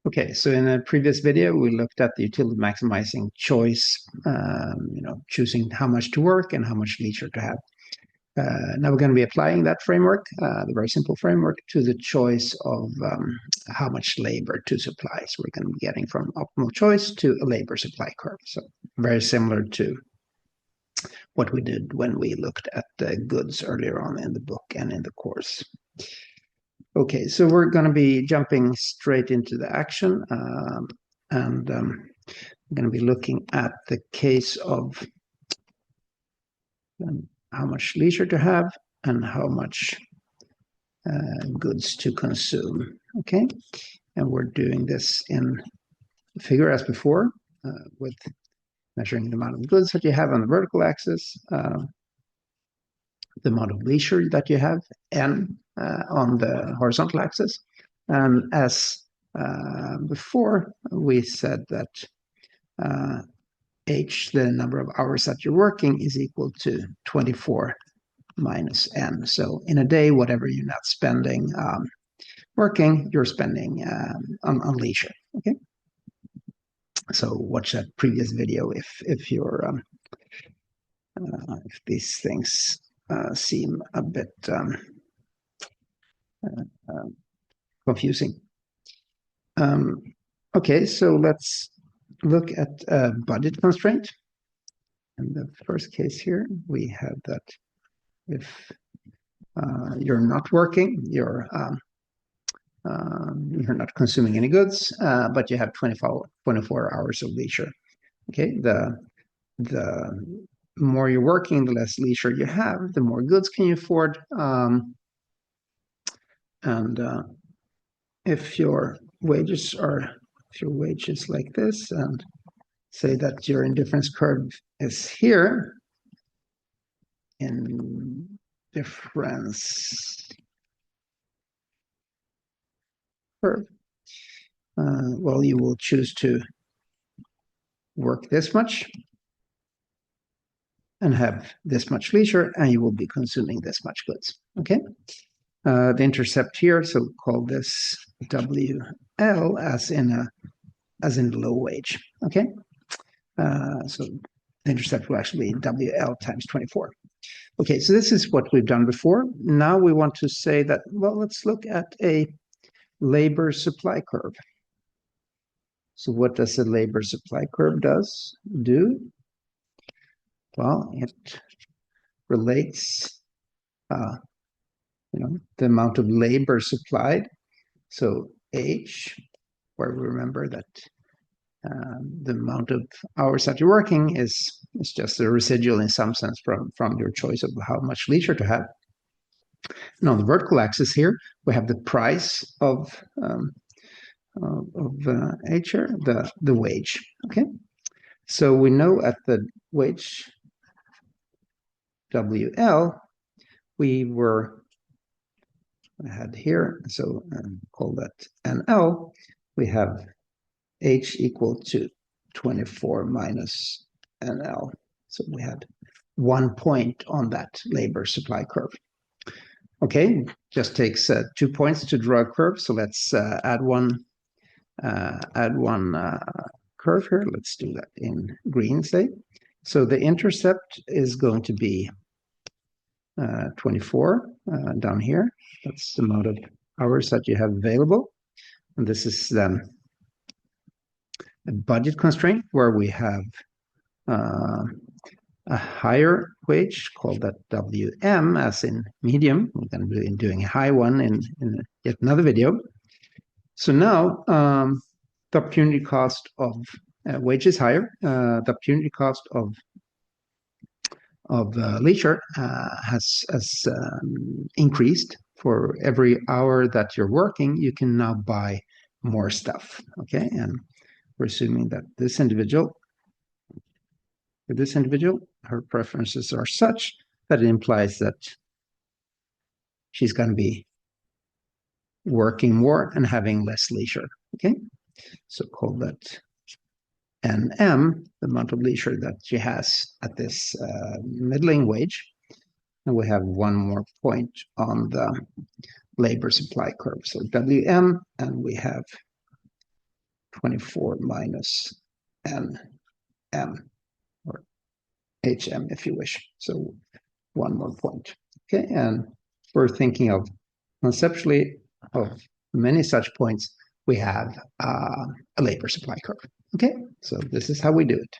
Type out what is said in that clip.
Okay, so in a previous video, we looked at the utility maximizing choice, choosing how much to work and how much leisure to have. Now we're going to be applying that framework, the very simple framework, to the choice of how much labor to supply. So we're going to be getting from optimal choice to a labor supply curve. So very similar to what we did when we looked at the goods earlier on in the book and in the course. Okay, so we're going to be jumping straight into the action, and I'm going to be looking at the case of how much leisure to have and how much goods to consume. Okay, and we're doing this in figure as before, with measuring the amount of goods that you have on the vertical axis, the amount of leisure that you have, and on the horizontal axis. And as before, we said that H, the number of hours that you're working, is equal to 24 minus N. So in a day, whatever you're not spending working, you're spending on leisure. Okay. So watch that previous video if you're if these things seem a bit confusing. Okay, so let's look at a budget constraint. In the first case here, we have that if you're not working, you're not consuming any goods, but you have 24 hours of leisure. Okay, the more you're working, the less leisure you have, the more goods can you afford. And if your wages like this, and say that your indifference curve is here, indifference curve, well, you will choose to work this much and have this much leisure, and you will be consuming this much goods. Okay. The intercept here, so call this WL as in low wage. Okay. So the intercept will actually be WL times 24. Okay, so this is what we've done before. Now we want to say that, well, let's look at a labor supply curve. So what does the labor supply curve do? Well, it relates the amount of labor supplied. So H, where we remember that the amount of hours that you're working is just a residual in some sense from your choice of how much leisure to have. And on the vertical axis here, we have the price of H here, the wage. Okay, so we know at the wage WL, we had here, so call that NL, we have H equal to 24 minus NL. So we had 1 point on that labor supply curve. Okay, just takes 2 points to draw a curve. So let's add one curve here. Let's do that in green, say. So the intercept is going to be 24 down here. That's the amount of hours that you have available. And this is then a budget constraint where we have a higher wage, called that WM, as in medium. We're going to be doing a high one in yet another video. So now the opportunity cost of wage is higher. The opportunity cost of leisure has increased. For every hour that you're working, you can now buy more stuff. Okay, and we're assuming that this individual, her preferences are such that it implies that she's going to be working more and having less leisure. Okay, so call that NM, the amount of leisure that she has at this middling wage. And we have one more point on the labor supply curve. So WM, and we have 24 minus n m, or hm if you wish. So one more point. Okay, and we're thinking of conceptually of many such points, we have a labor supply curve. Okay, so this is how we do it.